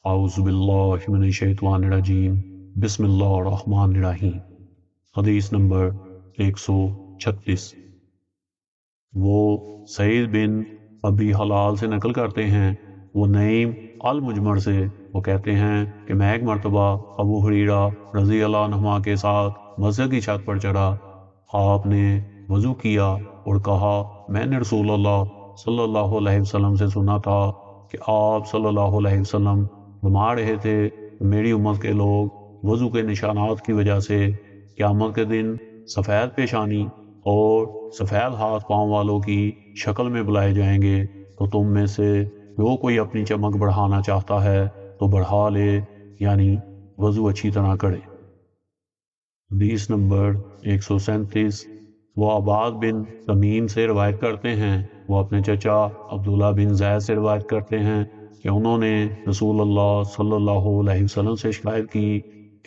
اعوذ باللہ من الشیطان الرجیم بسم اللہ الرحمن الرحیم۔ حدیث نمبر 136۔ وہ سعید بن ابی حلال سے نقل کرتے ہیں، وہ نعیم المجمر سے، وہ کہتے ہیں کہ میں ایک مرتبہ ابو ہریرہ رضی اللہ عنہ کے ساتھ مسجد کی چھت پر چڑھا۔ آپ نے وضو کیا اور کہا، میں نے رسول اللہ صلی اللہ علیہ وسلم سے سنا تھا کہ آپ صلی اللہ علیہ وسلم فرما رہے تھے کہ میری امت کے لوگ وضو کے نشانات کی وجہ سے قیامت کے دن سفید پیشانی اور سفید ہاتھ پاؤں والوں کی شکل میں بلائے جائیں گے، تو تم میں سے جو کوئی اپنی چمک بڑھانا چاہتا ہے تو بڑھا لے، یعنی وضو اچھی طرح کرے۔ حدیث نمبر 137۔ وہ عباد بن تمیم سے روایت کرتے ہیں، وہ اپنے چچا عبداللہ بن زید سے روایت کرتے ہیں کہ انہوں نے رسول اللہ صلی اللہ علیہ وسلم سے شکایت کی،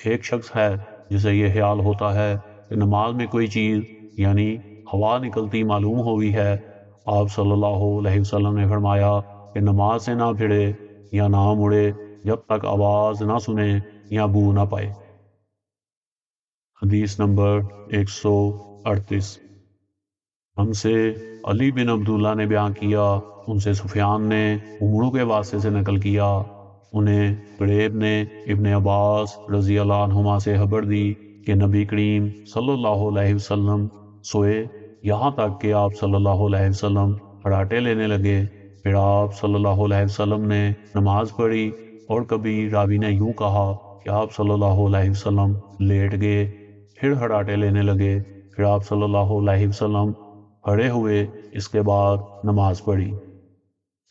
ایک شخص ہے جسے یہ خیال ہوتا ہے کہ نماز میں کوئی چیز یعنی ہوا نکلتی معلوم ہوئی ہے۔ آپ صلی اللہ علیہ وسلم نے فرمایا کہ نماز سے نہ پھرے یا نہ مڑے جب تک آواز نہ سنے یا بو نہ پائے۔ حدیث نمبر 138۔ ہم سے علی بن عبداللہ نے بیان کیا، ان سے سفیان نے عمرو کے واسطے سے نقل کیا، انہیں قریب نے ابن عباس رضی اللہ عنہما سے خبر دی کہ نبی کریم صلی اللہ علیہ وسلم سوئے یہاں تک کہ آپ صلی اللہ علیہ وسلم خراٹے لینے لگے۔ پھر آپ صلی اللہ علیہ وسلم نے نماز پڑھی، اور کبھی راوی نے یوں کہا کہ آپ صلی اللہ علیہ وسلم لیٹ گئے، پھر خراٹے لینے لگے، پھر آپ صلی اللہ علیہ وسلم کھڑے ہوئے، اس کے بعد نماز پڑھی۔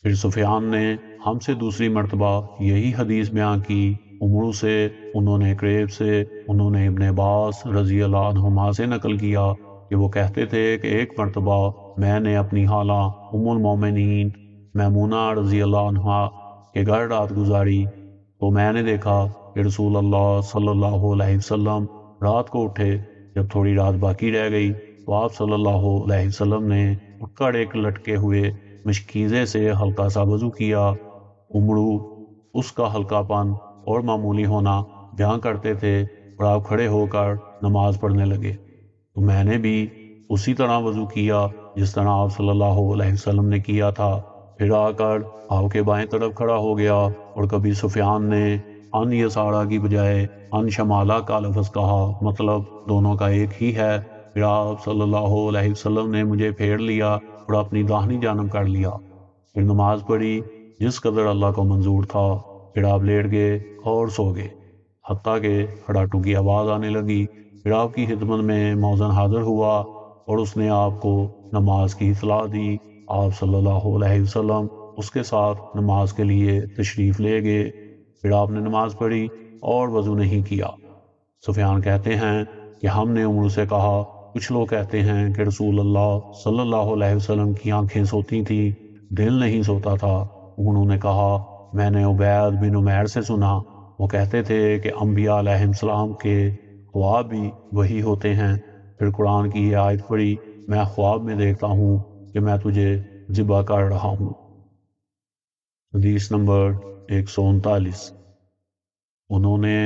پھر سفیان نے ہم سے دوسری مرتبہ یہی حدیث بیان کی، عمرو سے، انہوں نے قریب سے، انہوں نے ابن عباس رضی اللہ عنہما سے نقل کیا کہ وہ کہتے تھے کہ ایک مرتبہ میں نے اپنی خالہ ام المومنین میمونہ رضی اللہ عنہا کے گھر رات گزاری، تو میں نے دیکھا کہ رسول اللہ صلی اللہ علیہ وسلم رات کو اٹھے، جب تھوڑی رات باقی رہ گئی تو آپ صلی اللہ علیہ وسلم نے اٹھ کر ایک لٹکے ہوئے مشکیزے سے ہلکا سا وضو کیا۔ عمرو اس کا ہلکا پن اور معمولی ہونا بیان کرتے تھے، اور آپ کھڑے ہو کر نماز پڑھنے لگے، تو میں نے بھی اسی طرح وضو کیا جس طرح آپ صلی اللہ علیہ وسلم نے کیا تھا، پھر آ کر آپ کے بائیں طرف کھڑا ہو گیا، اور کبھی سفیان نے ان یسارہ کی بجائے ان شمالہ کا لفظ کہا، مطلب دونوں کا ایک ہی ہے۔ پھر آپ صلی اللہ علیہ وسلم نے مجھے پھیر لیا اور اپنی داہنی جانب کر لیا، پھر نماز پڑھی جس قدر اللہ کو منظور تھا، پھر آپ لیٹ گئے اور سو گئے، حتیٰ کہ خراٹوں کی آواز آنے لگی۔ پھر آپ کی خدمت میں مؤذن حاضر ہوا اور اس نے آپ کو نماز کی اطلاع دی۔ آپ صلی اللہ علیہ وسلم اس کے ساتھ نماز کے لیے تشریف لے گئے، پھر آپ نے نماز پڑھی اور وضو نہیں کیا۔ سفیان کہتے ہیں کہ ہم نے عمرو سے کہا، کچھ لوگ کہتے ہیں کہ رسول اللہ صلی اللہ علیہ وسلم کی آنکھیں سوتی تھیں، دل نہیں سوتا تھا۔ انہوں نے کہا، میں نے عبید بن عمیر سے سنا، وہ کہتے تھے کہ انبیاء علیہ السلام کے خواب بھی وہی ہوتے ہیں۔ پھر قرآن کی یہ آیت پڑھی، میں خواب میں دیکھتا ہوں کہ میں تجھے ذبح کر رہا ہوں۔ حدیث نمبر 139۔ انہوں نے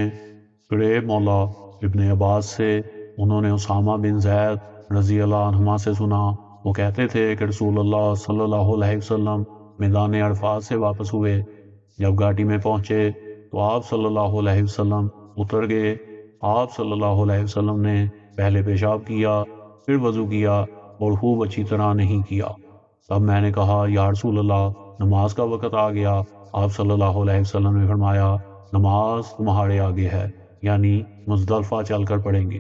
قریب مولا ابن عباس سے، انہوں نے اسامہ بن زید رضی اللہ عنہما سے سنا، وہ کہتے تھے کہ رسول اللہ صلی اللہ علیہ وسلم میدان عرفات سے واپس ہوئے، جب گھاٹی میں پہنچے تو آپ صلی اللہ علیہ وسلم اتر گئے۔ آپ صلی اللہ علیہ وسلم نے پہلے پیشاب کیا، پھر وضو کیا اور خوب اچھی طرح نہیں کیا۔ تب میں نے کہا، یا رسول اللہ، نماز کا وقت آ گیا۔ آپ صلی اللہ علیہ وسلم نے فرمایا، نماز تمہارے آگے ہے، یعنی مزدلفہ چل کر پڑھیں گے۔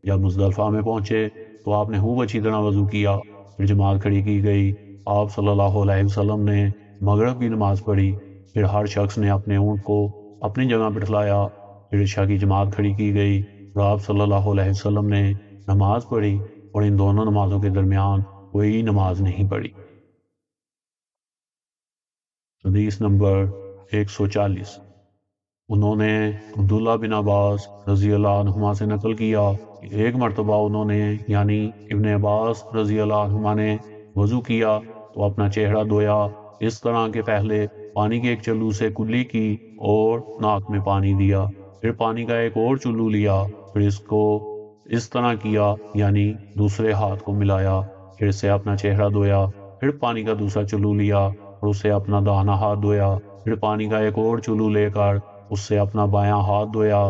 جب مزدلفہ میں پہنچے تو آپ نے خوب اچھی طرح وضو کیا، پھر جماعت کھڑی کی گئی۔ آپ صلی اللہ علیہ وسلم نے مغرب کی نماز پڑھی، پھر ہر شخص نے اپنے اونٹ کو اپنی جگہ بٹھلایا، پھر عشاء کی جماعت کھڑی کی گئی، اور آپ صلی اللہ علیہ وسلم نے نماز پڑھی، اور ان دونوں نمازوں کے درمیان کوئی نماز نہیں پڑھی۔ حدیث نمبر 140۔ انہوں نے عبداللہ بن عباس رضی اللہ عنہما سے نقل کیا کہ ایک مرتبہ انہوں نے یعنی ابن عباس رضی اللہ عنہما نے وضو کیا تو اپنا چہرہ دھویا اس طرح کہ پہلے پانی کے ایک چلو سے کلی کی اور ناک میں پانی دیا، پھر پانی کا ایک اور چلو لیا، پھر اس کو اس طرح کیا، یعنی دوسرے ہاتھ کو ملایا، پھر سے اپنا چہرہ دھویا، پھر پانی کا دوسرا چلو لیا اور اسے اپنا داہنا ہاتھ دھویا، پھر پانی کا ایک اور چلو لے کر اس سے اپنا بایاں ہاتھ دھویا،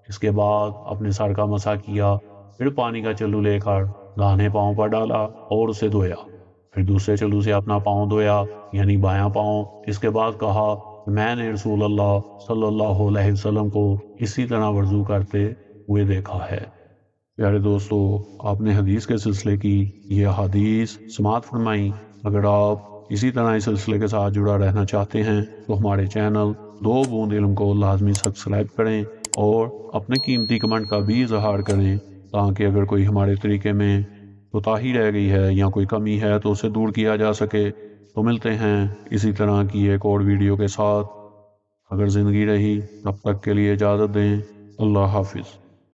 اس کے بعد اپنے سر کا مسح کیا، پھر پانی کا چلو لے کر داہنے پاؤں پر ڈالا اور اسے دھویا، پھر دوسرے چلو سے اپنا پاؤں دھویا، یعنی بایاں پاؤں۔ اس کے بعد کہا، میں نے رسول اللہ صلی اللہ علیہ وسلم کو اسی طرح وضو کرتے ہوئے دیکھا ہے۔ پیارے دوستو، آپ نے حدیث کے سلسلے کی یہ حدیث سماعت فرمائی۔ اگر آپ اسی طرح اس سلسلے کے ساتھ جڑا رہنا چاہتے ہیں تو ہمارے چینل دو بوند علم کو لازمی سبسکرائب کریں اور اپنے قیمتی کمنٹ کا بھی اظہار کریں، تاکہ اگر کوئی ہمارے طریقے میں کوتاہی رہ گئی ہے یا کوئی کمی ہے تو اسے دور کیا جا سکے۔ تو ملتے ہیں اسی طرح کی ایک اور ویڈیو کے ساتھ، اگر زندگی رہی تب تک کے لیے اجازت دیں۔ اللہ حافظ۔